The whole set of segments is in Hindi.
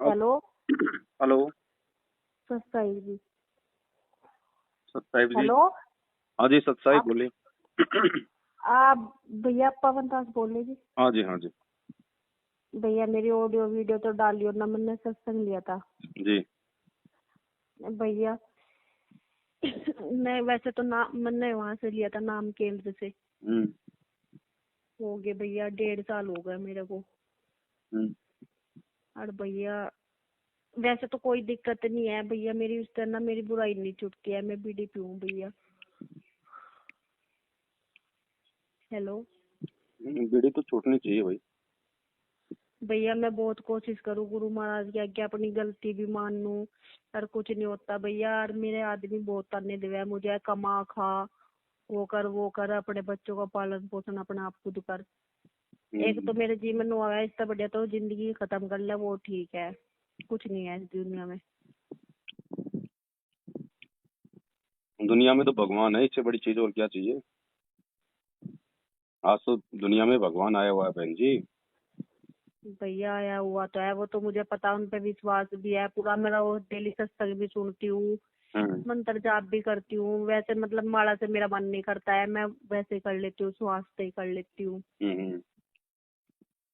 हेलो। हेलो। सत्साई जी। सतसाहिब जी। हेलो। हाँ जी, सतसाहिब आप बोलिए। आप भैया पवन दास बोल रहे जी। हाँ जी, हाँ जी। भैया मेरी ऑडियो वीडियो तो डालियो ना, मैंने सत्संग लिया था जी। भैया। मैं वैसे तो ना मैंने वहां से लिया था, नाम केंद्र से। हम्म। हो गए भैया 1.5 साल हो गए मेरे को। हम्म। और भैया वैसे तो कोई दिक्कत नहीं है भैया, मेरी उस तरह ना मेरी बुराई नहीं छूटती है, मैं बीड़ी पीऊँ भैया। हेलो। बीड़ी तो छूटनी चाहिए भाई। भैया मैं बहुत कोशिश करूँ गुरु महाराज की आज्ञा, अपनी गलती भी मान लूं, पर कुछ नहीं होता भैया। और मेरे आदमी बहुत ताने दे है मुझे, कमा खा, वो कर, अपने बच्चों का पालन पोषण अपना आप खुद कर। एक तो मेरे जीवन में हुआ है, इससे बढ़िया तो जिंदगी खत्म कर ले, वो ठीक है। कुछ नहीं है इस दुनिया में। दुनिया में तो भगवान है, इससे बड़ी चीज और क्या चाहिए। आज तो दुनिया में भगवान आया हुआ है बहन जी। भैया आया हुआ तो है, वो तो मुझे पता, उन पे विश्वास भी है पूरा मेरा। वो डेली सत्संग भी सुनती हूँ, मंत्र जाप भी करती हूँ। वैसे मतलब माला से मेरा मन नहीं करता है, मैं वैसे कर लेती हूँ, स्वास्थ्य ही कर लेती हूँ।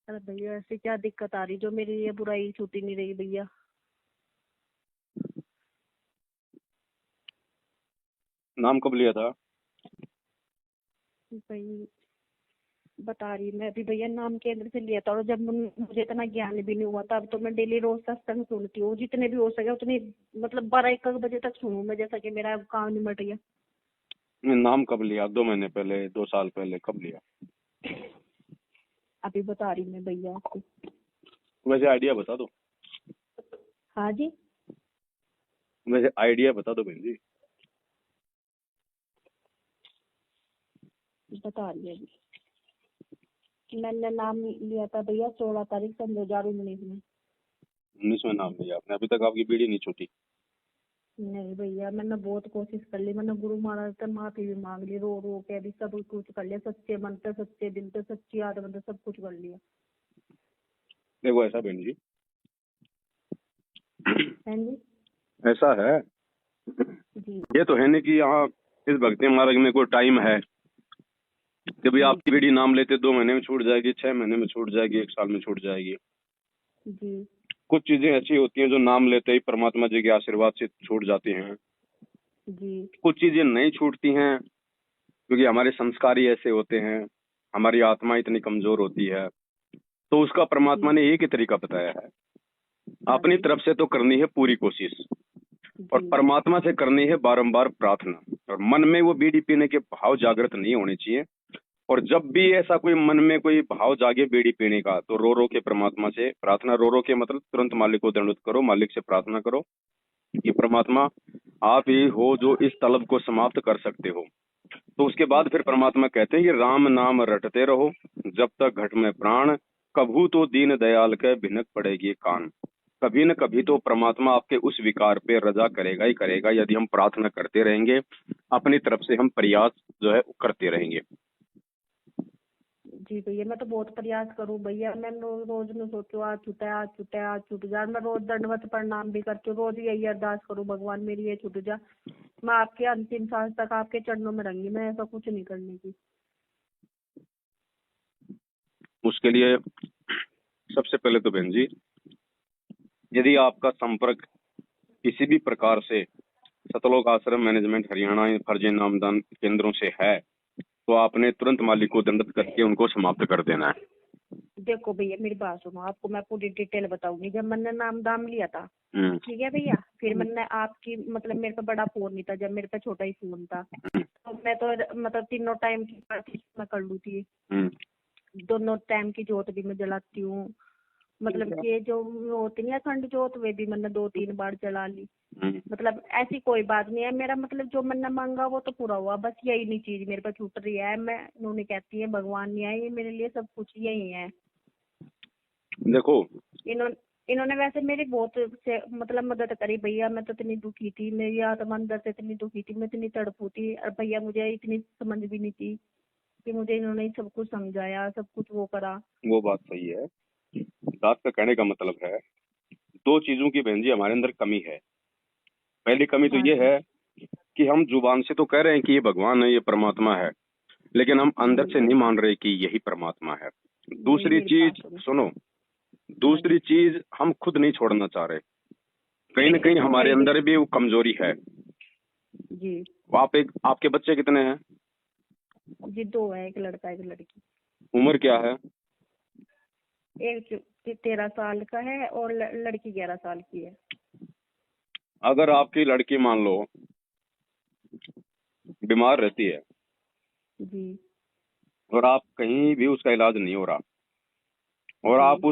अरे भैया ऐसे क्या दिक्कत आ रही जो मेरी ये बुराई छूटी नहीं रही भैया। नाम कब लिया था? भाई बता रही मैं अभी भैया, नाम केंद्र से लिया था। और जब मुझे इतना ज्ञान भी नहीं हुआ था, अब तो मैं डेली रोज सत्संग सुनती हूँ, जितने भी हो सके उतनी, मतलब 12-1 बजे तक सुनूं मैं, जैसा कि मेरा काम निमट गया। नाम कब लिया? 2 महीने पहले, 2 साल पहले, कब लिया? अभी बता रही मैं भैया आपको। वैसे आइडिया बता दो। हाँ जी। वैसे आइडिया बता दो बहन जी। बता रही है अभी। मैंने नाम लिया था भैया 16 तारीख सन 2019 में। 19 में नाम लिया आपने, अभी तक आपकी बीड़ी नहीं छूटी। नहीं भैया मैंने बहुत कोशिश कर ली, मैंने गुरु महाराज से माफी भी मांग ली, रो रो के अभी सब कुछ कर लिया, सच्चे मन से, सच्चे दिल से, सच्ची आत्मा से सब कुछ कर लिया। देखो ऐसा बहन जी, हैं जी। ऐसा है, जी ये तो है नहीं कि यहाँ इस भक्ति मार्ग में कोई टाइम है कि भाई जी आपकी बीड़ी नाम लेते 2 महीने में छूट जाएगी, 6 महीने में छूट जाएगी, 1 साल में छूट जाएगी। जी कुछ चीजें ऐसी होती हैं जो नाम लेते ही परमात्मा जी के आशीर्वाद से छूट जाती हैं। जी कुछ चीजें नहीं छूटती हैं क्योंकि हमारे संस्कार ही ऐसे होते हैं, हमारी आत्मा इतनी कमजोर होती है। तो उसका परमात्मा जी। ने एक ही तरीका बताया है, हाँ अपनी जी। तरफ से तो करनी है पूरी कोशिश, और जी परमात्मा से करनी है बारंबार प्रार्थना। और मन में वो बीड़ी पीने के भाव जागृत नहीं होने चाहिए। और जब भी ऐसा कोई मन में कोई भाव जागे बीड़ी पीने का, तो रो रो के परमात्मा से प्रार्थना, रो रो के मतलब तुरंत मालिक को दंडवत करो, मालिक से प्रार्थना करो कि परमात्मा आप ही हो जो इस तलब को समाप्त कर सकते हो। तो उसके बाद फिर परमात्मा कहते हैं कि राम नाम रटते रहो जब तक घट में प्राण, कभू तो दीन दयाल के भिनक पड़ेगी कान। कभी न कभी तो परमात्मा आपके उस विकार पे रजा करेगा ही करेगा, यदि हम प्रार्थना करते रहेंगे, अपनी तरफ से हम प्रयास जो है करते रहेंगे। जी भैया मैं तो बहुत प्रयास करूँ भैया, मैं रोज में सोचू आज छूटे, आज छूटे, आज छूट जा। मैं रोज दंडवत प्रणाम भी करती हूँ, रोज यही अरदास करूँ भगवान मेरी ये छूट जा। मैं आपके अंतिम सांस तक आपके चरणों में रहूंगी, मैं ऐसा कुछ नहीं करने की। उसके लिए सबसे पहले तो बहन जी, यदि आपका संपर्क किसी भी प्रकार से सतलोक आश्रम मैनेजमेंट हरियाणा फर्जी नामदान केंद्रों से है, तो आपने तुरंत मालिक को दंडित करके उनको समाप्त कर देना है। देखो भैया मेरी बात सुनो, आपको मैं पूरी डिटेल बताऊंगी। जब मैंने नाम दाम लिया था, ठीक है भैया, फिर मैंने आपकी मतलब मेरे पे बड़ा फोन नहीं था, जब मेरे पे छोटा ही फोन था, तो मैं तो मतलब तीनों टाइम की प्रार्थना मैं कर लू थी। दोनों टाइम की जोत भी मैं जलाती हूँ, मतलब कि जो होती नहीं अखंड जोत, वे भी मैंने 2-3 बार जला ली। मतलब ऐसी कोई बात नहीं है, मेरा मतलब जो मैंने मांगा वो तो पूरा हुआ, बस यही नहीं चीज मेरे पे छूट रही है। मैं उन्होंने कहती है भगवान नहीं है, ये मेरे लिए सब कुछ यही है। देखो इन्होंने वैसे मेरी बहुत से मतलब मदद करी भैया, मैं तो इतनी दुखी थी, मेरी आत्मा अंदर से इतनी दुखी थी, मैं इतनी तड़पू थी। और भैया मुझे इतनी समझ भी नहीं थी कि मुझे इन्होंने सब कुछ समझाया, सब कुछ वो करा। वो बात सही है, दास का कहने का मतलब है दो चीजों की बहन जी हमारे अंदर कमी है। पहली कमी तो ये है कि हम जुबान से तो कह रहे हैं कि ये भगवान है, ये परमात्मा है, लेकिन हम अंदर से नहीं मान रहे कि यही परमात्मा है। दूसरी चीज सुनो, दूसरी चीज हम खुद नहीं छोड़ना चाह रहे। कहीं ना कहीं हमारे अंदर भी वो कमजोरी है जी। आपके बच्चे कितने हैं? जी 2 है, एक लड़का एक लड़की। उम्र क्या है? एक 13 साल का है और लड़की 11 साल की है। अगर आपकी लड़की मान लो बीमार रहती है जी। और आप कहीं भी उसका इलाज नहीं हो रहा और आप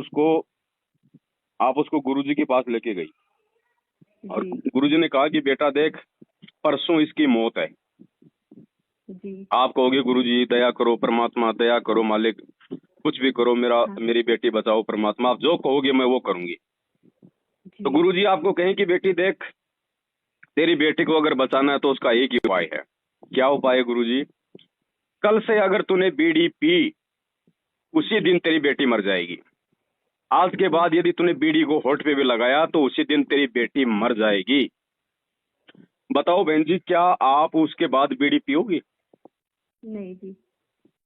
उसको गुरुजी के पास लेके गई और गुरुजी ने कहा कि बेटा देख परसों इसकी मौत है जी। आप कहोगे गुरुजी दया करो, परमात्मा दया करो, मालिक कुछ भी करो, मेरी बेटी बचाओ परमात्मा, आप जो कहोगे मैं वो करूंगी। तो गुरुजी आपको कहें कि बेटी देख तेरी बेटी को अगर बचाना है तो उसका एक ही उपाय है। क्या उपाय है गुरुजी? कल से अगर तूने बीड़ी पी उसी दिन तेरी बेटी मर जाएगी। आज के बाद यदि तूने बीड़ी को होठ पे भी लगाया तो उसी दिन तेरी बेटी मर जाएगी। बताओ बहन जी, क्या आप उसके बाद बीड़ी पियोगी? नहीं जी।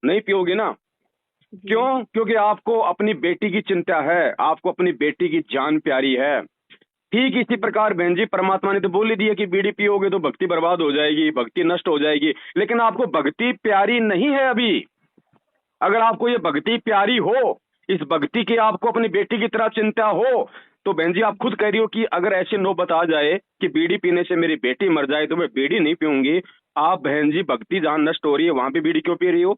नहीं पियोगी ना। क्यों? क्योंकि आपको अपनी बेटी की चिंता है, आपको अपनी बेटी की जान प्यारी है। ठीक इसी प्रकार बहन जी परमात्मा ने तो बोल ही दिया कि बीड़ी पियोगे तो भक्ति बर्बाद हो जाएगी, भक्ति नष्ट हो जाएगी, लेकिन आपको भक्ति प्यारी नहीं है अभी। अगर आपको ये भक्ति प्यारी हो, इस भक्ति की आपको अपनी बेटी की तरह चिंता हो, तो बहन जी आप खुद कह रही हो कि अगर ऐसी नौबत आ जाए कि बीड़ी पीने से मेरी बेटी मर जाए तो मैं बीड़ी नहीं पीऊंगी। आप बहन जी भक्ति जहां नष्ट हो रही है वहां पे बीड़ी क्यों पी रही हो?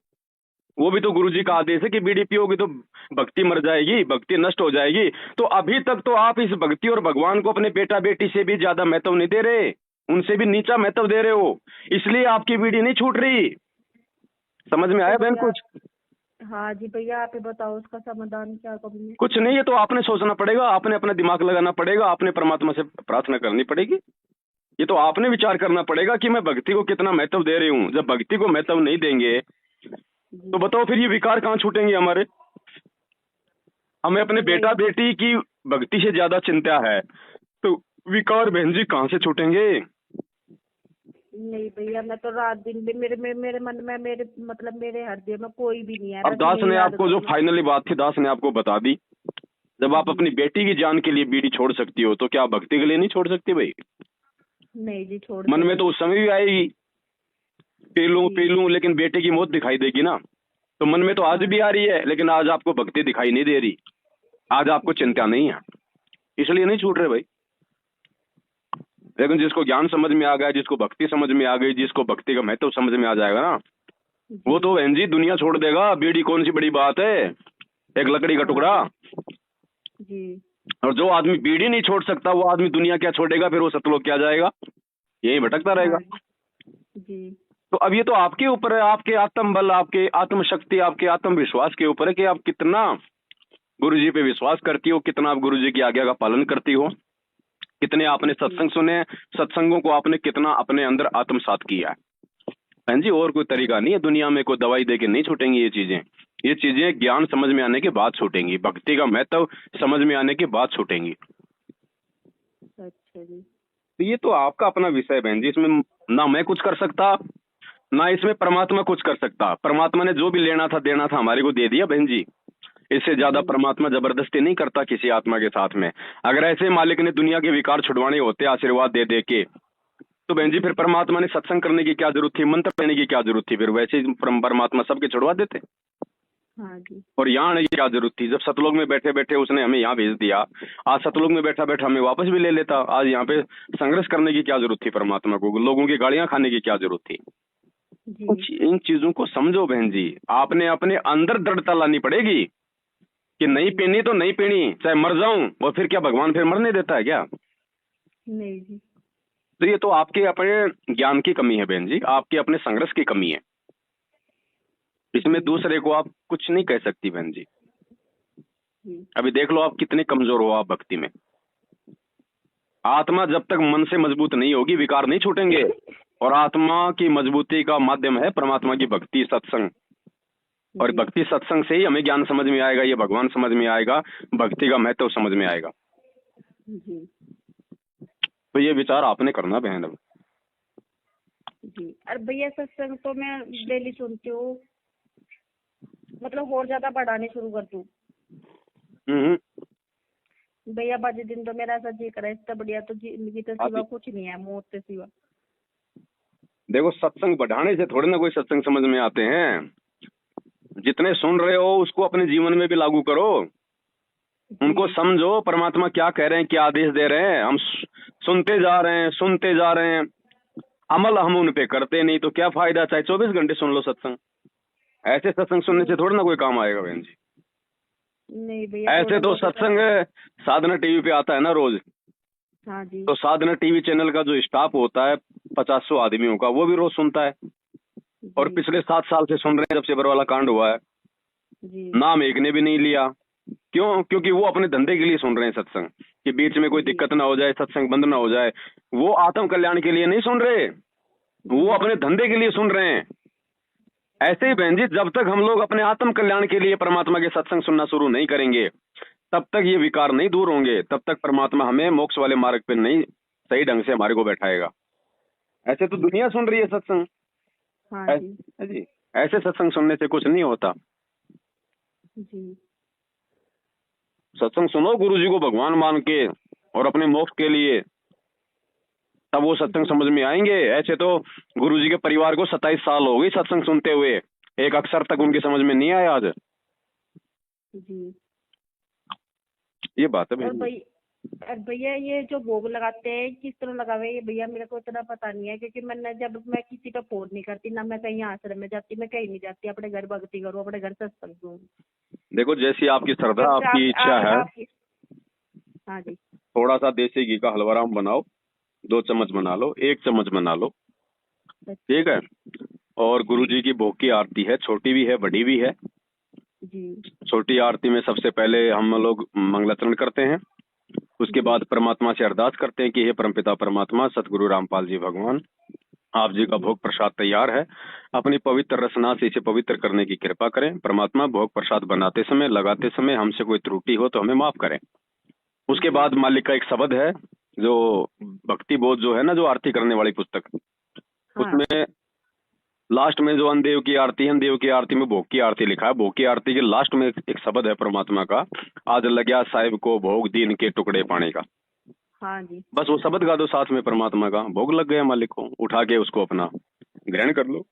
वो भी तो गुरुजी का आदेश है कि बीड़ी पियोगी तो भक्ति मर जाएगी, भक्ति नष्ट हो जाएगी। तो अभी तक तो आप इस भक्ति और भगवान को अपने बेटा बेटी से भी ज्यादा महत्व नहीं दे रहे, उनसे भी नीचा महत्व दे रहे हो, इसलिए आपकी बीड़ी नहीं छूट रही। समझ में आया बहन कुछ? हाँ जी भैया, आप ही बताओ उसका समाधान क्या करूँ? कुछ नहीं है तो आपने सोचना पड़ेगा, आपने अपना दिमाग लगाना पड़ेगा, आपने परमात्मा से प्रार्थना करनी पड़ेगी। ये तो आपने विचार करना पड़ेगा कि मैं भक्ति को कितना महत्व दे रही हूँ। जब भक्ति को महत्व नहीं देंगे तो बताओ फिर ये विकार कहाँ छूटेंगे हमारे? हमें अपने बेटा बेटी की भक्ति से ज्यादा चिंता है तो विकार बहन जी कहाँ से छूटेंगे? नहीं भैया, मैं तो रात दिन भी मेरे मन में मेरे हृदय में कोई भी नहीं है। अब दास ने आपको जो फाइनली बात थी दास ने आपको बता दी। जब आप अपनी बेटी की जान के लिए बीड़ी छोड़ सकती हो तो क्या भक्ति के लिए नहीं छोड़ सकती भाई? नहीं जी, छोड़ मन में तो उस समय भी आएगी पी लूं, लेकिन बेटे की मौत दिखाई देगी ना। तो मन में तो आज भी आ रही है, लेकिन आज आपको भक्ति दिखाई नहीं दे रही, आज आपको चिंता नहीं है, इसलिए नहीं छूट रहे भाई। लेकिन जिसको ज्ञान समझ में आ गया, जिसको भक्ति समझ में आ गई, जिसको भक्ति का महत्व समझ में आ जाएगा ना, वो तो बहन जी दुनिया छोड़ देगा। बीड़ी कौन सी बड़ी बात है, एक लकड़ी का टुकड़ा जी। और जो आदमी बीड़ी नहीं छोड़ सकता वो आदमी दुनिया क्या छोड़ेगा? फिर वो सतलोक क्या जाएगा, यही भटकता रहेगा जी। तो अब ये तो आपके ऊपर है, आपके आत्म बल, आपके आत्मशक्ति, आपके आत्मविश्वास के ऊपर है कि आप कितना गुरुजी पे विश्वास करती हो, कितना आप गुरुजी की आज्ञा का पालन करती हो, कितने आपने सत्संग सुने, सत्संगों को आपने कितना अपने अंदर आत्मसात किया है। बहन जी और कोई तरीका नहीं है दुनिया में, कोई दवाई देके नहीं छूटेंगी ये चीजें ज्ञान समझ में आने के बाद छूटेंगी, भक्ति का महत्व समझ में आने के बाद छूटेंगी। अच्छा जी। तो ये तो आपका अपना विषय है बहन जी, इसमें ना मैं कुछ कर सकता ना इसमें परमात्मा कुछ कर सकता। परमात्मा ने जो भी लेना था देना था हमारे को दे दिया बहन जी, इससे ज्यादा परमात्मा जबरदस्ती नहीं करता किसी आत्मा के साथ में। अगर ऐसे मालिक ने दुनिया के विकार छुड़वाने होते आशीर्वाद दे दे के, तो बहन जी फिर परमात्मा ने सत्संग करने की क्या जरूरत थी, मंत्र लेने की क्या जरूरत थी? फिर वैसे ही परमात्मा सबके छुड़वा देते। हाँ जी। और यहाँ आने की क्या जरूरत थी? जब सतलोक में बैठे बैठे उसने हमें यहाँ भेज दिया, आज सतलोक में बैठा बैठा हमें वापस भी ले लेता। आज यहाँ पे संघर्ष करने की क्या जरूरत थी परमात्मा को? लोगों की गालियां खाने की क्या जरूरत थी? इन चीजों को समझो बहन जी, आपने अपने अंदर दृढ़ता लानी पड़ेगी कि नहीं पीनी तो नहीं पीनी, चाहे मर जाऊं। और फिर क्या भगवान फिर मरने देता है क्या? नहीं जी। तो ये तो आपके अपने ज्ञान की कमी है बहन जी, आपके अपने संघर्ष की कमी है। इसमें दूसरे को आप कुछ नहीं कह सकती बहन जी। अभी देख लो आप कितने कमजोर हो आप भक्ति में। आत्मा जब तक मन से मजबूत नहीं होगी विकार नहीं छूटेंगे, और आत्मा की मजबूती का माध्यम है परमात्मा की भक्ति सत्संग। और भक्ति सत्संग से ही हमें ज्ञान समझ में आएगा, ये भगवान समझ में आएगा, भक्ति का महत्व समझ में आएगा। जी तो ये विचार आपने करना बहन। अब जी। अरे भैया सत्संग तो मैं डेली सुनती हूँ, मतलब और ज्यादा बढ़ाने शुरू कर दूँ भैया। बाजी दिन तो मेरा ऐसा जी करा इससे बढ़िया तो जिंदगी तो सिवा कुछ नहीं है, मौत से सिवा। देखो सत्संग बढ़ाने से थोड़े ना कोई सत्संग समझ में आते हैं। जितने सुन रहे हो उसको अपने जीवन में भी लागू करो, उनको समझो परमात्मा क्या कह रहे हैं, क्या आदेश दे रहे हैं। हम सुनते जा रहे हैं, अमल हम उन पे करते नहीं, तो क्या फायदा। चाहे 24 घंटे सुन लो सत्संग, ऐसे सत्संग सुनने से थोड़ा ना कोई काम आएगा बहन जी। नहीं भैया, ऐसे तो सत्संग साधना टीवी पे आता है ना रोज। हाँ जी। तो साधना टीवी चैनल का जो स्टाफ होता है 50-100 आदमियों का, वो भी रोज सुनता है। और पिछले 7 साल से सुन रहे हैं जब से बरवाला कांड हुआ है। नाम एक ने भी नहीं लिया। क्यों? क्योंकि वो अपने धंधे के लिए सुन रहे हैं सत्संग, कि बीच में कोई दिक्कत ना हो जाए, सत्संग बंद ना हो जाए। वो आत्म कल्याण के लिए नहीं सुन रहे, वो अपने धंधे के लिए सुन रहे हैं। ऐसे ही बहन जी, जब तक हम लोग अपने आत्म कल्याण के लिए परमात्मा के सत्संग सुनना शुरू नहीं करेंगे, तब तक ये विकार नहीं दूर होंगे, तब तक परमात्मा हमें मोक्ष वाले मार्ग पे नहीं सही ढंग से हमारे को बैठाएगा। ऐसे तो दुनिया सुन रही है सत्संग। हाँ जी, ऐसे सत्संग सुनने से कुछ नहीं होता जी। सत्संग सुनो गुरु जी को भगवान मान के और अपने मोक्ष के लिए, तब वो सत्संग समझ में आएंगे। ऐसे तो गुरु जी के परिवार को 27 साल हो गई सत्संग सुनते हुए, एक अक्षर तक उनकी समझ में नहीं आया आज जी। ये बात है भैया ये जो भोग लगाते हैं किस तरह लगावे ये भैया, मेरे को इतना पता नहीं है, क्योंकि मैं किसी पे फोन नहीं करती ना, मैं कहीं आश्रम में जाती, मैं कहीं नहीं जाती, अपने घर भक्ति करूँ, अपने घर सत्संग करूँ। देखो जैसी आपकी श्रद्धा, आपकी इच्छा है। हाँ जी। थोड़ा सा देसी घी का हलवाराम बनाओ, 2 चम्मच बना लो, 1 चम्मच बना लो, ठीक है। और गुरु जी की भोग की आरती है, छोटी भी है बड़ी भी है जी। छोटी आरती में सबसे पहले हम लोग मंगलाचरण करते हैं, उसके बाद परमात्मा से अरदास करते हैं कि हे परमपिता परमात्मा, सतगुरु रामपाल जी भगवान, आप जी का भोग प्रसाद तैयार है, अपनी पवित्र रसना से इसे पवित्र करने की कृपा करें। परमात्मा भोग प्रसाद बनाते समय, लगाते समय हमसे कोई त्रुटि हो तो हमें माफ करें। उसके बाद मालिक का एक शब्द है, जो भक्ति बोध जो है ना, जो आरती करने वाली पुस्तक, उसमें लास्ट में जो अनदेव की आरती है, अनदेव की आरती में भोग की आरती लिखा है। भोग की आरती के लास्ट में एक शब्द है परमात्मा का, आज लग्या साहिब को भोग दीन के टुकड़े पाने का। हाँ जी। बस वो शब्द गा दो साथ में, परमात्मा का भोग लग गया मालिक को, उठा के उसको अपना ग्रहण कर लो।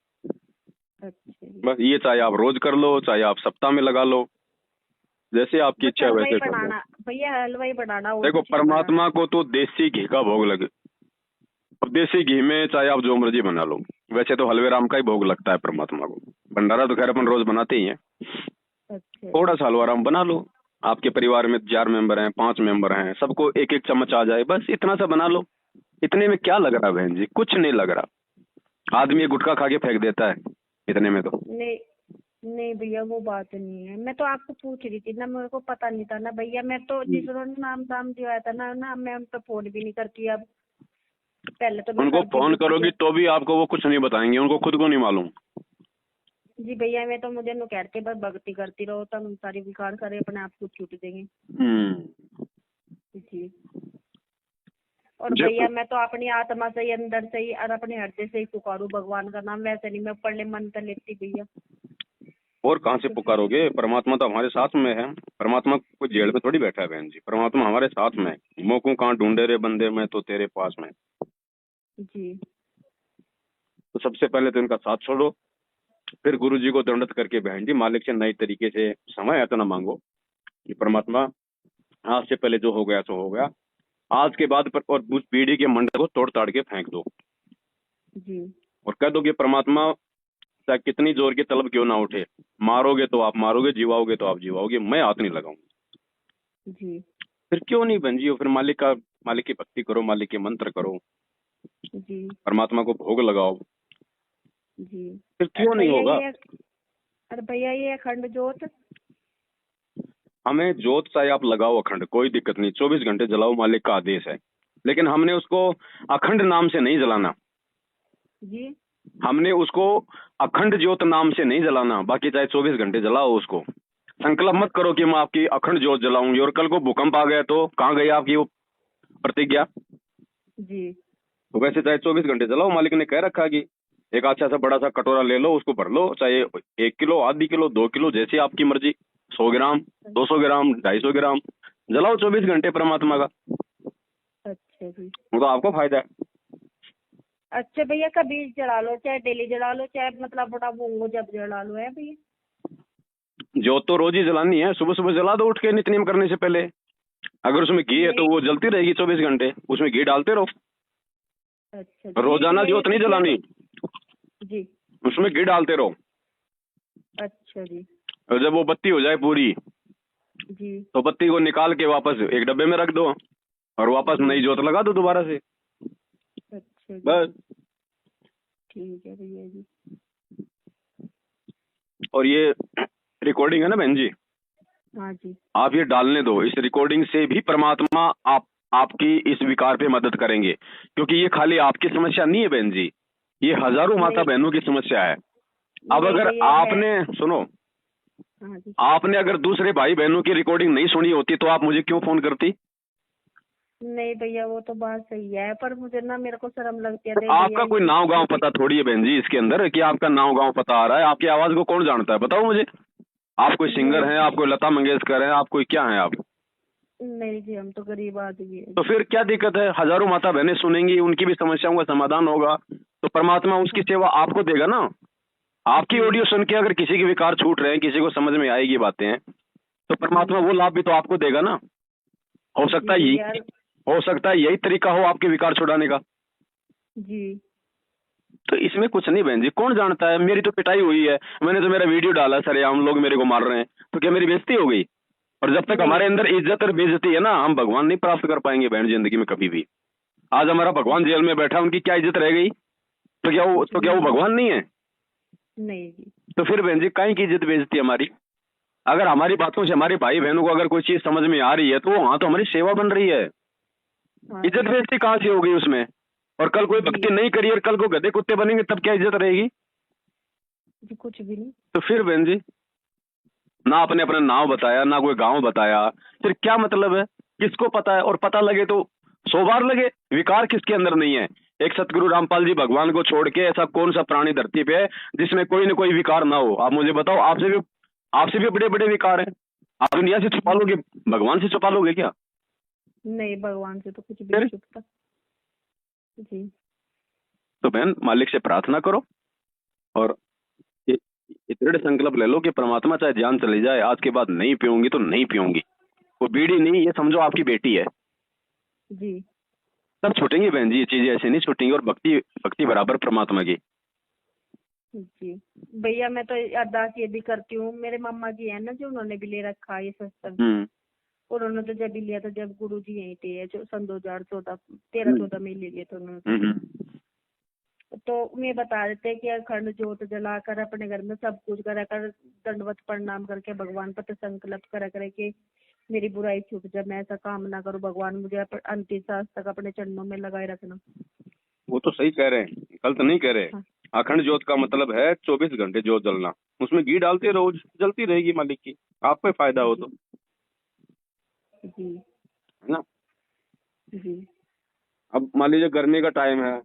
बस ये चाहे आप रोज कर लो, चाहे आप सप्ताह में लगा लो, जैसे आपकी इच्छा है वैसे कर लो भैया। हलवाई बनाना। देखो परमात्मा को तो देसी घी का भोग लगे, अब देसी घी में चाहे आप जो मर्जी बना लो। वैसे तो हलवे राम का ही भोग लगता है परमात्मा को, भंडारा तो खैर अपन रोज बनाते ही हैं। थोड़ा सा हलवा राम बना लो, आपके परिवार में 4 मेंबर हैं, 5 मेंबर हैं, सबको 1-1 चम्मच आ जाए, बस इतना सा बना लो। इतने में क्या लग रहा बहन जी, कुछ नहीं लग रहा। आदमी गुटखा खा के फेंक देता है इतने में तो। नहीं भैया वो बात नहीं है, मैं तो आपको पूछ रही थी ना, मेरे को पता नहीं था ना भैया। मैं तो जिन्होंने नाम दाम दिया था ना मैं उन पर फोन भी नहीं करती अब। पहले तो उनको फोन करोगी तो भी आपको वो कुछ नहीं बताएंगे, उनको खुद को नहीं मालूम। जी भैया, मैं तो मुझे कहते बस भक्ति करती रहो, तब सारी विकार सारे अपने आप को छूट देंगे। जी। और भैया मैं तो अपनी आत्मा से ही, अंदर से ही और अपने हृदय से ही पुकारूं भगवान का नाम, वैसे नहीं मैं पढ़ने मंत्र लेती भैया। और कहाँ से पुकारोगे, परमात्मा तो हमारे साथ में है। परमात्मा कोई जेल में थोड़ी बैठा है बहन जी, परमात्मा हमारे साथ में। मोकू कहाँ ढूंढे रे बंदे, में तो तेरे पास में। जी। तो सबसे पहले तो इनका साथ छोड़ो, फिर गुरु जी को दंडत करके बहन जी मालिक से नई तरीके से समय ऐसा ना मांगो कि परमात्मा आज से पहले जो हो गया सो हो गया, आज के बाद पर, और उस पीढ़ी के मंडल को तोड़ ताड़ के फेंक दो जी। और कह दो कि परमात्मा चाहे कितनी जोर की तलब क्यों ना उठे, मारोगे तो आप मारोगे, जीवाओगे तो आप जीवाओगे, मैं हाथ नहीं लगाऊंगा। जी। फिर क्यों नहीं बहन जी, फिर मालिक की भक्ति करो, मालिक के मंत्र करो, जी। परमात्मा को भोग लगाओ। जी। फिर क्यों नहीं होगा। अरे भैया ये अखंड ज्योत, हमें ज्योत चाहे आप लगाओ अखंड, कोई दिक्कत नहीं, 24 घंटे जलाओ, मालिक का आदेश है। लेकिन हमने उसको अखंड नाम से नहीं जलाना जी। हमने उसको अखंड ज्योत नाम से नहीं जलाना। बाकी चाहे 24 घंटे जलाओ उसको। संकल्प मत करो कि मैं आपकी अखंड ज्योत जलाऊंगी और कल को भूकंप आ गया तो कहाँ गई आपकी वो प्रतिज्ञा। जी तो वैसे चाहे 24 घंटे चलाओ, मालिक ने कह रखा है कि एक अच्छा सा बड़ा सा कटोरा ले लो, उसको भर लो, चाहे 1 किलो, आधी किलो, 2 किलो, जैसी आपकी मर्जी, 100 ग्राम, 200 ग्राम, 250 ग्राम, जलाओ 24 घंटे परमात्मा का। अच्छा जी। वो तो आपको फायदा है। अच्छा भैया, कभी जला लो, चाहे डेली जला लो, चाहे मतलब बड़ा वो जब जला लो, है भैया? जो तो रोज ही जलानी है, सुबह सुबह जला दो उठ के नित्य नेम करने से पहले। अगर उसमें घी है तो वो जलती रहेगी 24 घंटे, उसमें घी डालते रहो। अच्छा, रोजाना ज्योत नहीं जलानी जी, उसमें घी डालते रहो। अच्छा जी। और जब वो बत्ती हो जाए पूरी जी, तो बत्ती को निकाल के वापस एक डब्बे में रख दो और वापस नई ज्योत लगा दो दोबारा से। अच्छा जी, बस। ठीक है भैया जी। और ये रिकॉर्डिंग है ना बहन जी, हाँ जी, आप ये डालने दो। इस रिकॉर्डिंग से भी परमात्मा आपकी इस विकार पे मदद करेंगे, क्योंकि ये खाली आपकी समस्या नहीं है बहन जी, ये हजारों माता बहनों की समस्या है। अब अगर आपने सुनो, हाँ जी, आपने अगर दूसरे भाई बहनों की रिकॉर्डिंग नहीं सुनी होती तो आप मुझे क्यों फोन करती? नहीं भैया, वो तो बात सही है, पर मुझे ना, मेरे को शर्म लगती है। तो आपका कोई नाव गांव पता थोड़ी है बहन जी इसके अंदर कि आपका नाव गांव पता आ रहा है। आपकी आवाज को कौन जानता है बताओ मुझे। आप कोई सिंगर हैं, आप कोई लता मंगेशकर हैं, आप कोई क्या हैं आप? नहीं जी, हम तो गरीब आदमी हैं। तो फिर क्या दिक्कत है? हजारों माता बहनें सुनेंगी, उनकी भी समस्याओं का समाधान होगा, तो परमात्मा उसकी सेवा आपको देगा ना। आपकी ऑडियो सुन के अगर किसी के विकार छूट रहे हैं, किसी को समझ में आएगी बातें, तो परमात्मा वो लाभ भी तो आपको देगा ना। हो सकता है यही तरीका हो आपके विकार छुड़ाने का। जी, तो इसमें कुछ नहीं बहन जी, कौन जानता है। मेरी तो पिटाई हुई है, मैंने तो मेरा वीडियो डाला, सर हम लोग मेरे को मार रहे हैं, तो क्या मेरी बेइज्जती हो गई? और जब तक हमारे अंदर इज्जत और बेइज्जती है ना, हम भगवान नहीं प्राप्त कर पाएंगे बहन जिंदगी में कभी भी। आज हमारा भगवान जेल में बैठा, उनकी क्या इज्जत रह गई? तो क्या वो भगवान नहीं है? नहीं जी। तो फिर बहन जी काहे की इज्जत बेइज्जती हमारी? अगर हमारी बातों से हमारे भाई बहनों को अगर कोई चीज समझ में आ रही है तो हाँ, तो हमारी सेवा बन रही है। इज्जत बेइज्जती कहाँ से हो गई उसमें? और कल कोई भक्ति नहीं करी और कल को गधे कुत्ते बनेंगे तब क्या इज्जत रहेगी? जी, कुछ भी नहीं। तो फिर बहन जी, ना आपने अपना नाम बताया, ना कोई गांव बताया, फिर क्या मतलब है? किसको पता है? और पता लगे तो 100 बार लगे। विकार किसके अंदर नहीं है? एक सतगुरु रामपाल जी भगवान को छोड़ के ऐसा कौन सा प्राणी धरती पे है जिसमें कोई न कोई विकार ना हो? आप मुझे बताओ। आपसे भी बड़े बड़े विकार हैं। आप दुनिया से छुपा लोगे, भगवान से छुपा लोगे क्या? नहीं, भगवान से तो कुछ भी नहीं छुपता जी। तो बहन मालिक से प्रार्थना करो और ये दृढ़ संकल्प ले लो कि परमात्मा चाहे जान चली जाए, आज के बाद नहीं पीऊंगी तो नहीं पीऊंगी। वो बीड़ी नहीं, ये समझो आपकी बेटी है जी, सब छूटेंगी बहन जी, ये चीजें ऐसे नहीं छूटेंगी। और भक्ति बराबर परमात्मा की। जी भैया, मैं तो अरदास ये भी करती हूँ, मेरे मम्मा जी है ना, जो उन्होंने भी ले रखा है ये सत्संग। उन्होंने तो जब भी लिया था जब गुरु जी यहीं थे, जो सन 2013-14 में ले लिए थे उन्होंने। तो मैं बता देते कि अखंड ज्योत जलाकर अपने घर में सब कुछ करा कर, दंडवत प्रणाम करके भगवान पर संकल्प करा करे कि मेरी बुराई छूट जाए, मैं ऐसा काम ना करूँ, भगवान मुझे अंतिम सांस तक अपने चरणों में लगाए रखना। वो तो सही कह रहे हैं, गलत नहीं कह रहे। हाँ। अखंड ज्योत का मतलब है 24 घंटे ज्योत जलना, उसमें घी डालते रहो, जलती रहेगी मालिक की, आपको फायदा हो तो। जी, है ना जी। अब मान लीजिए गर्मी का टाइम है,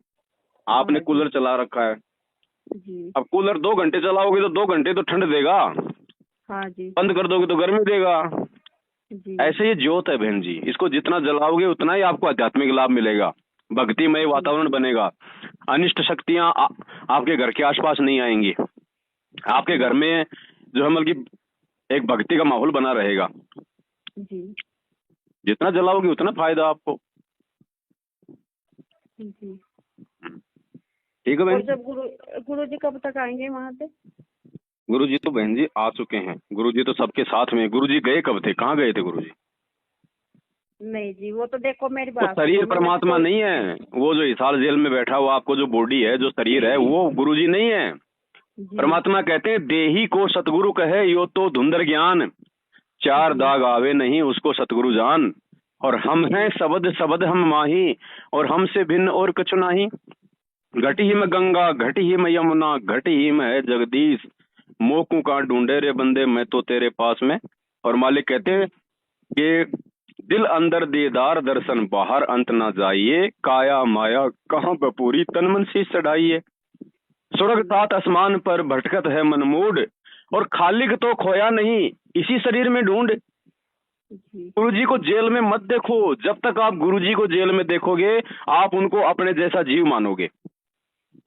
आपने कूलर चला रखा है जी। अब कूलर 2 घंटे चलाओगे तो 2 घंटे तो ठंड देगा। हाँ जी। बंद कर दोगे तो गर्मी देगा जी। ऐसे ये ज्योत है बहन जी, इसको जितना जलाओगे उतना ही आपको आध्यात्मिक लाभ मिलेगा, भक्तिमय वातावरण बनेगा, अनिष्ट शक्तियां आपके घर के आसपास नहीं आएंगी, आपके घर में जो है मतलब एक भक्ति का माहौल बना रहेगा जी। जितना जलाओगे उतना फायदा आपको जी। ठीक है बहन। जब गुरु जी कब तक आएंगे वहाँ पे? गुरु जी तो बहन जी आ चुके हैं, गुरु जी तो सबके साथ में। गुरु जी गए कब थे, कहाँ गए थे गुरु जी? नहीं जी, वो तो देखो मेरी बात, तो शरीर परमात्मा नहीं है, वो जो हिसार जेल में बैठा हुआ आपको जो बॉडी है, जो शरीर है, वो गुरु जी नहीं है। परमात्मा कहते हैं देही को सतगुरु कहे यो तो धुंधर ज्ञान, 4 दाग आवे नहीं उसको सतगुरु जान। और हम हैं शब्द शब्द हम माही, और हमसे भिन्न और कछु नहीं। घटी ही में गंगा, घटी ही में यमुना, घटी ही में है जगदीश, मोकू का ढूंढे रे बंदे मैं तो तेरे पास में। और मालिक कहते हैं कि दिल अंदर दीदार दर्शन बाहर अंत ना जाइए, काया माया कहाँ बपूरी तन मन शीश चढ़ाइए। स्वर्ग सात आसमान पर भटकत है मन मूड, और खालिक तो खोया नहीं इसी शरीर में ढूंढ। गुरुजी को जेल में मत देखो, जब तक आप गुरुजी को जेल में देखोगे आप उनको अपने जैसा जीव मानोगे।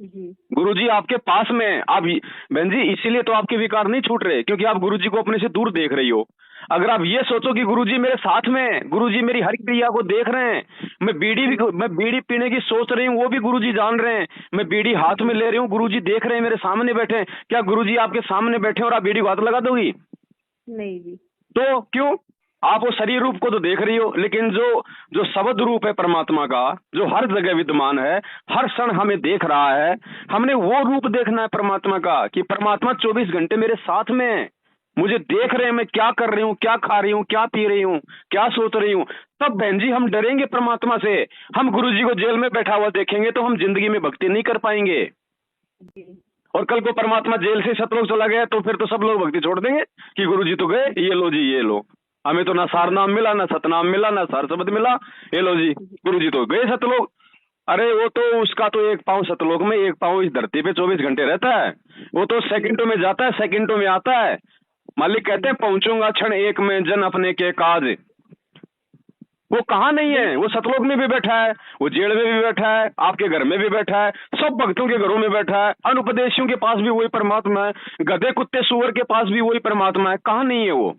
गुरुजी आपके पास में हैं। आप बहन जी इसीलिए तो आपके विकार नहीं छूट रहे, क्योंकि आप गुरुजी को अपने से दूर देख रही हो। अगर आप ये सोचो कि गुरुजी मेरे साथ में हैं, गुरुजी मेरी हर क्रिया को देख रहे हैं, मैं बीड़ी पीने की सोच रही हूँ वो भी गुरुजी जान रहे हैं, मैं बीड़ी हाथ में ले रही हूँ गुरुजी देख रहे हैं, मेरे सामने बैठे हैं, क्या गुरुजी आपके सामने बैठे और आप बीड़ी को हाथ लगा दोगी? नहीं जी। तो क्यों? आप वो शरीर रूप को तो देख रही हो, लेकिन जो शब्द रूप है परमात्मा का, जो हर जगह विद्यमान है, हर क्षण हमें देख रहा है, हमने वो रूप देखना है परमात्मा का कि परमात्मा 24 घंटे मेरे साथ में है, मुझे देख रहे हैं मैं क्या कर रही हूँ, क्या खा रही हूँ, क्या पी रही हूँ, क्या सोच रही हूँ। तब बहन जी हम डरेंगे परमात्मा से। हम गुरुजी को जेल में बैठा हुआ देखेंगे तो हम जिंदगी में भक्ति नहीं कर पाएंगे। और कल को परमात्मा जेल से सतलोक चला गया तो फिर तो सब लोग भक्ति छोड़ देंगे कि गुरुजी तो गए, ये लो जी ये लो, हमें तो ना सार नाम मिला, ना सतनाम मिला, ना सार शब्द मिला, ये लो जी गुरुजी तो गए सतलोक। अरे वो तो उसका तो एक पाँव सतलोक में, एक पाँव इस धरती पे 24 घंटे रहता है, वो तो सेकंडों में जाता है, सेकंडों में आता है। मालिक कहते हैं पहुंचूंगा क्षण एक में जन अपने के काज। वो कहाँ नहीं है, वो सतलोक में भी बैठा है, वो जेल में भी बैठा है, आपके घर में भी बैठा है, सब भक्तों के घरों में बैठा है, अनुपदेशियों के पास भी वही परमात्मा है, गधे कुत्ते सुअर के पास भी वही परमात्मा है। कहाँ नहीं है वो?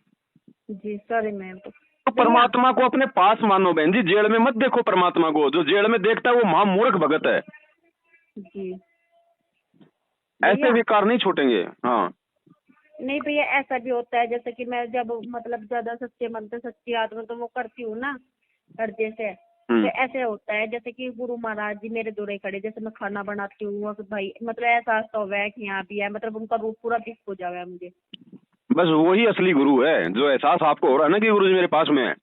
जी सॉरी मैम। तो परमात्मा को अपने पास मानो बहन जी, जेल में मत देखो परमात्मा को। जो जेल में देखता है वो महामूर्ख भगत है जी। ऐसे विकार नहीं छूटेंगे। हाँ नहीं भैया, ऐसा भी होता है जैसे कि मैं जब मतलब ज्यादा सच्चे मन से सच्ची आत्मा तो वो करती हूँ ना हृदय से, तो ऐसे होता है जैसे कि गुरु महाराज जी मेरे दूर खड़े, जैसे मैं खाना बनाती हूँ भाई, मतलब एहसास तो हुआ है कि यहाँ भी है, मतलब उनका रूप पूरा दिख हो जावा है मुझे। बस वही असली गुरु है। जो एहसास आपको हो रहा है ना कि गुरु जी मेरे पास में है,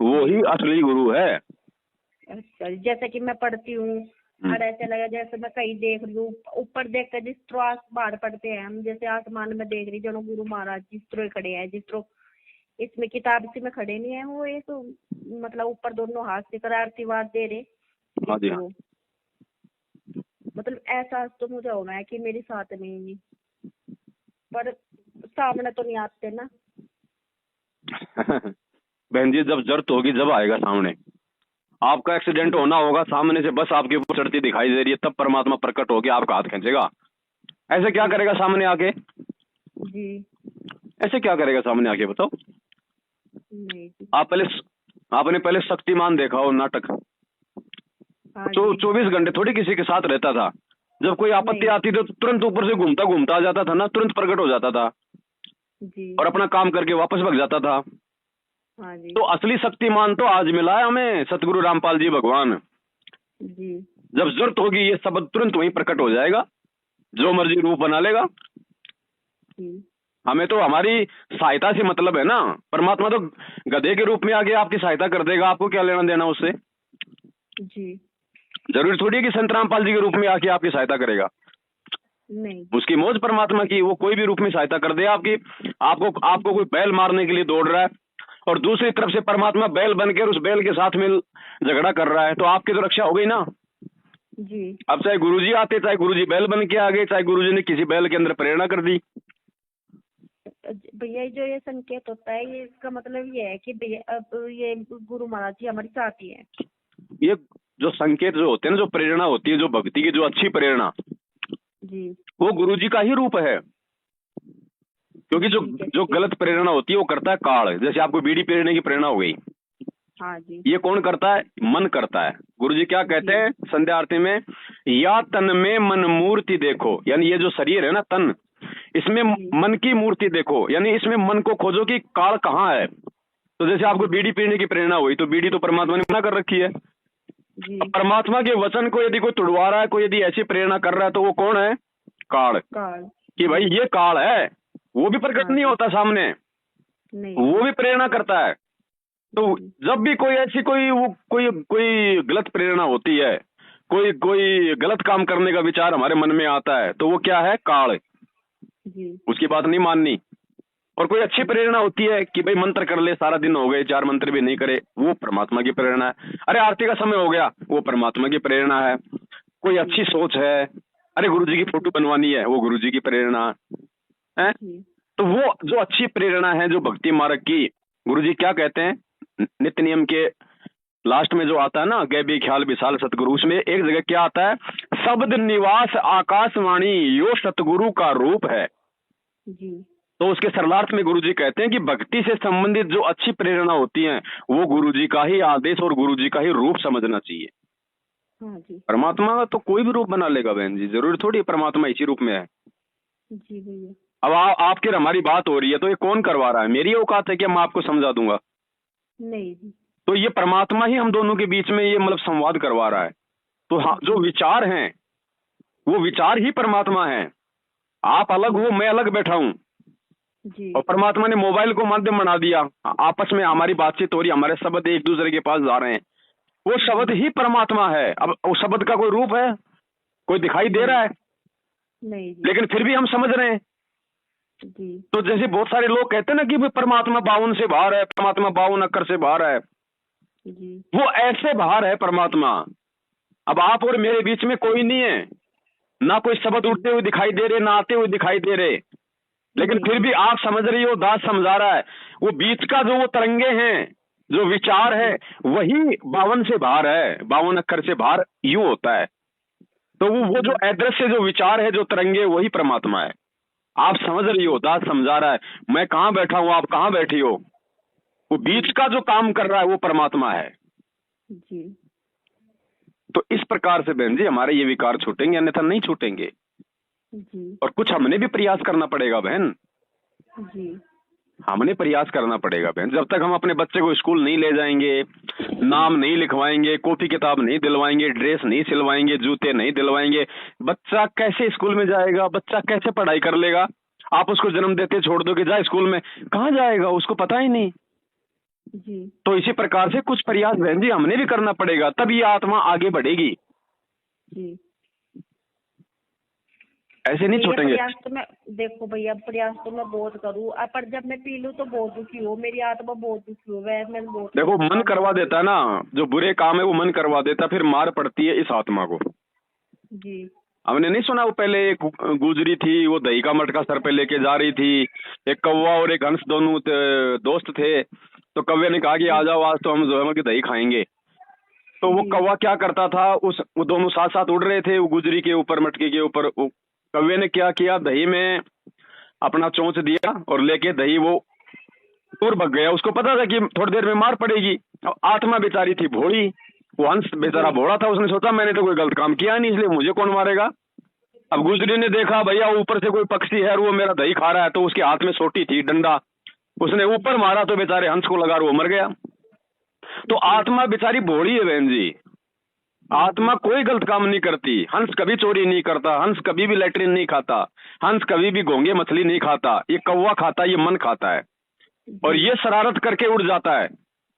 वो ही असली गुरु है। अच्छा, जैसे कि मैं पढ़ती हूँ और ऐसे लगा जैसे मैं कहीं देख रही हूँ, ऊपर देख कर जिस तरह बाहर पढ़ते हैं हम, जैसे आसमान में देख रही जो गुरु महाराज जिस तरह खड़े हैं, जिस तरह इसमें किताब से में खड़े नहीं है, वो एक मतलब ऊपर दोनों हाथ से कर आशीर्वाद दे रहे। हाँ जी हाँ। मतलब एहसास तो मुझे होना है कि मेरे साथ में ही नहीं, पर सामने तो नहीं आते ना। बहन जी जब जरूरत होगी जब आएगा सामने। आपका एक्सीडेंट होना होगा, सामने से बस आपके ऊपर चढ़ती दिखाई दे रही है, तब परमात्मा प्रकट होके आपका हाथ खींचेगा। ऐसे क्या करेगा सामने आके? जी ऐसे क्या करेगा सामने आके बताओ? नहीं। आपने पहले शक्तिमान देखा हो नाटक? हाँ 24 घंटे थोड़ी किसी के साथ रहता था। जब कोई आपत्ति आती थी तो तुरंत ऊपर से घूमता घूमता आ जाता था ना, तुरंत प्रकट हो जाता था जी। और अपना काम करके वापस भाग जाता था। हाँ जी। तो असली शक्तिमान तो आज मिला है हमें, सतगुरु रामपाल जी भगवान जी। जब जरूरत होगी ये शब्द तुरंत वहीं प्रकट हो जाएगा, जो मर्जी रूप बना लेगा। हमें तो हमारी सहायता से मतलब है ना। परमात्मा तो गधे के रूप में आके आपकी सहायता कर देगा, आपको क्या लेना देना उससे? जी। जरूरी थोड़ी है कि संत रामपाल जी के रूप में आके आपकी सहायता करेगा। नहीं, उसकी मौज परमात्मा की, वो कोई भी रूप में सहायता कर दे आपकी। आपको कोई बैल मारने के लिए दौड़ रहा है और दूसरी तरफ से परमात्मा बैल बनकर उस बैल के साथ में झगड़ा कर रहा है, तो आपकी तो रक्षा हो गई ना जी। अब चाहे गुरुजी आते, चाहे गुरुजी बैल बन के आ गए, चाहे गुरुजी ने किसी बैल के अंदर प्रेरणा कर दी। भैया जो ये संकेत होता है, ये इसका मतलब ये है कि भैया अब ये गुरु महाराज जी हमारे साथ ही है। ये जो संकेत जो होते हैं ना, जो प्रेरणा होती है, जो भक्ति की जो अच्छी प्रेरणा जी, वो गुरुजी का ही रूप है। क्योंकि जो गलत प्रेरणा होती है वो करता है काल। जैसे आपको बीड़ी पीने की प्रेरणा हो गई, हाँ जी, ये कौन करता है? मन करता है। गुरुजी क्या कहते हैं संध्या आरती में? या तन में मन मूर्ति देखो, यानी ये जो शरीर है ना तन, इसमें मन की मूर्ति देखो, यानी इसमें मन को खोजो कि काल कहाँ है। तो जैसे आपको बीड़ी पीने की प्रेरणा हुई, तो बीड़ी तो परमात्मा ने मना कर रखी है। परमात्मा के वचन को यदि कोई तुड़वा रहा है, कोई यदि ऐसी प्रेरणा कर रहा है, तो वो कौन है? काल। कि भाई ये काल है। वो भी प्रकट नहीं होता सामने, वो भी प्रेरणा करता है। तो जब भी कोई ऐसी कोई गलत प्रेरणा होती है, कोई गलत काम करने का विचार हमारे मन में आता है, तो वो क्या है? काल। उसकी बात नहीं माननी। और कोई अच्छी प्रेरणा होती है कि भाई मंत्र कर ले, सारा दिन हो गए 4 मंत्र भी नहीं करे, वो परमात्मा की प्रेरणा है। अरे आरती का समय हो गया, वो परमात्मा की प्रेरणा है। कोई अच्छी सोच है, अरे गुरुजी की फोटो बनवानी है, वो गुरुजी की प्रेरणा है। तो वो जो अच्छी प्रेरणा है, जो भक्ति मार्ग की, गुरुजी क्या कहते हैं नित्य नियम के लास्ट में जो आता है ना, गैबी ख्याल विशाल सतगुरु, उसमें एक जगह क्या आता है, शब्द निवास आकाशवाणी यो सतगुरु का रूप है जी। तो उसके सरलार्थ में गुरुजी कहते हैं कि भक्ति से संबंधित जो अच्छी प्रेरणा होती है वो गुरुजी का ही आदेश और गुरुजी का ही रूप समझना चाहिए। हाँ जी। परमात्मा का तो कोई भी रूप बना लेगा बहन जी, जरूरी थोड़ी परमात्मा इसी रूप में है। जी भैया। अब आपके हमारी बात हो रही है तो ये कौन करवा रहा है? मेरी औकात है कि मैं आपको समझा दूंगा? नहीं। तो ये परमात्मा ही हम दोनों के बीच में ये मतलब संवाद करवा रहा है। तो हाँ, जो विचार हैं वो विचार ही परमात्मा है। आप अलग हो, मैं अलग बैठा हूँ जी। और परमात्मा ने मोबाइल को माध्यम बना दिया, आपस में हमारी बातचीत हो रही, हमारे शब्द एक दूसरे के पास जा रहे हैं, वो शब्द ही परमात्मा है। अब उस शब्द का कोई रूप है, कोई दिखाई दे रहा है? नहीं। लेकिन फिर भी हम समझ रहे हैं जी। तो जैसे बहुत सारे लोग कहते हैं ना कि परमात्मा 52 से बाहर है, परमात्मा 52 अक्षर से बाहर है जी। वो ऐसे बाहर है परमात्मा। अब आप और मेरे बीच में कोई नहीं है, ना कोई शब्द उठते हुए दिखाई दे रहे, ना आते हुए दिखाई दे रहे, लेकिन फिर भी आप समझ रही हो, दास समझा रहा है, वो बीच का जो वो तरंगे हैं, जो विचार है, वही 52 से बाहर है, 52 अक्षर से बाहर यूं होता है। तो वो जो अदृश्य जो विचार है, जो तरंगे, वही परमात्मा है। आप समझ रही हो, दास समझा रहा है, मैं कहाँ बैठा हूं, आप कहाँ बैठी हो, वो बीच का जो काम कर रहा है वो परमात्मा है जी। तो इस प्रकार से बहन जी हमारे ये विकार छूटेंगे, अन्यथा नहीं छूटेंगे। जी। और कुछ हमने भी प्रयास करना पड़ेगा बहन, जी। हमने प्रयास करना पड़ेगा बहन। जब तक हम अपने बच्चे को स्कूल नहीं ले जाएंगे, नाम नहीं लिखवाएंगे, कॉपी किताब नहीं दिलवाएंगे, ड्रेस नहीं सिलवाएंगे, जूते नहीं दिलवाएंगे, बच्चा कैसे स्कूल में जाएगा, बच्चा कैसे पढ़ाई कर लेगा? आप उसको जन्म देते छोड़ दो कि जा स्कूल में, कहाँ जाएगा, उसको पता ही नहीं। जी। तो इसी प्रकार से कुछ प्रयास बहन जी हमने भी करना पड़ेगा, तब ये आत्मा आगे बढ़ेगी। जी। ऐसे नहीं छूटेंगे। प्रयास तो मैं देखो भैया, प्रयास तो मैं बहुत करूँ, पर जब मैं पी लूँ तो बहुत दुखी हो, मेरी आत्मा बहुत दुखी हो, मैं बहुत। देखो मन करवा देता है ना, जो बुरे काम है वो मन करवा देता, फिर मार पड़ती है इस आत्मा को। जी। हमने नहीं सुना, वो पहले एक गुजरी थी, वो दही का मटका सर पे लेके जा रही थी, एक कौवा और एक हंस दोनों दोस्त थे, तो कौवे ने कहा कि आ जाओ आज तो हम जो है कि दही खाएंगे। तो वो कौवा क्या करता था, वो दोनों साथ साथ उड़ रहे थे, वो गुजरी के ऊपर, मटके के ऊपर। कौवे ने क्या किया, दही में अपना चोंच दिया और लेके दही वो दूर भग गया। उसको पता था कि थोड़ी देर में मार पड़ेगी। आत्मा बेचारी थी भोली, वो हंस बेचारा भोला था, उसने सोचा मैंने तो कोई गलत काम किया नहीं, इसलिए मुझे कौन मारेगा। अब गुजरी ने देखा भैया ऊपर से कोई पक्षी है और वो मेरा दही खा रहा है, तो उसके हाथ में सोटी थी, डंडा, उसने ऊपर मारा तो बेचारे हंस को लगा और वो मर गया। तो आत्मा बेचारी भोली है बहन जी, आत्मा कोई गलत काम नहीं करती। हंस कभी चोरी नहीं करता, हंस कभी भी लैट्रिन नहीं खाता, हंस कभी भी घोंगे मछली नहीं खाता, ये कौवा खाता, ये मन खाता है। और ये शरारत करके उड़ जाता है,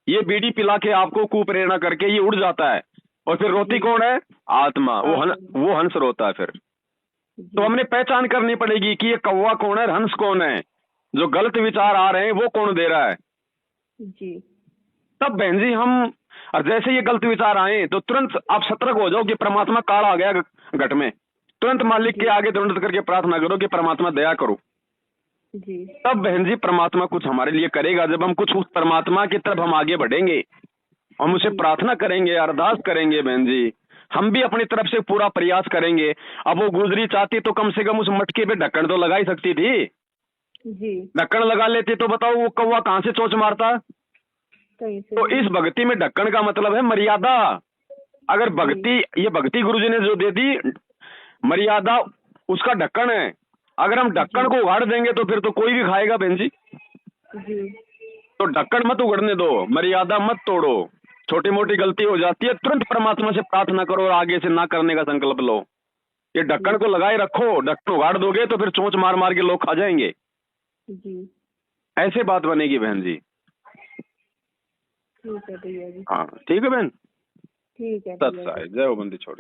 ये बीड़ी पिला के आपको कुप्रेरणा करके ये उड़ जाता है, और फिर रोती कौन है? आत्मा। वो हंस रोता है फिर। तो हमने पहचान करनी पड़ेगी कि ये कौवा कौन है, हंस कौन है, जो गलत विचार आ रहे हैं वो कौन दे रहा है जी। तब बहन जी हम, और जैसे ये गलत विचार आए तो तुरंत आप सतर्क हो जाओ कि परमात्मा काल आ गया घट में, तुरंत मालिक के आगे दंड करके प्रार्थना करो कि परमात्मा दया करो। जी। तब बहन जी परमात्मा कुछ हमारे लिए करेगा। जब हम कुछ उस परमात्मा की तरफ हम आगे बढ़ेंगे, हम उसे प्रार्थना करेंगे, अरदास करेंगे बहन जी, हम भी अपनी तरफ से पूरा प्रयास करेंगे। अब वो गुजरी चाहती तो कम से कम उस मटके पे ढक्कन तो लगा ही सकती थी। जी। ढक्कन लगा लेती तो बताओ वो कौवा कहां से चोंच मारता। तो इस भक्ति में ढक्कन का मतलब है मर्यादा। अगर भक्ति, ये भक्ति गुरुजी ने जो दे दी मर्यादा, उसका ढक्कन है। अगर हम ढक्कन को उगाड़ देंगे तो फिर तो कोई भी खाएगा बहन जी। तो ढक्कन मत उगड़ने दो, मर्यादा मत तोड़ो। छोटी मोटी गलती हो जाती है, तुरंत परमात्मा से प्रार्थना करो और आगे से ना करने का संकल्प लो। ये ढक्कन को लगाए रखो, ढक्कन उगाड़ दोगे तो फिर चोंच मार मार के लोग खा जाएंगे। ऐसे बात बनेगी बहन जी। ठीक है भैया जी। हाँ ठीक है बहन, ठीक है। सत्य जय हो बंदी छोड़।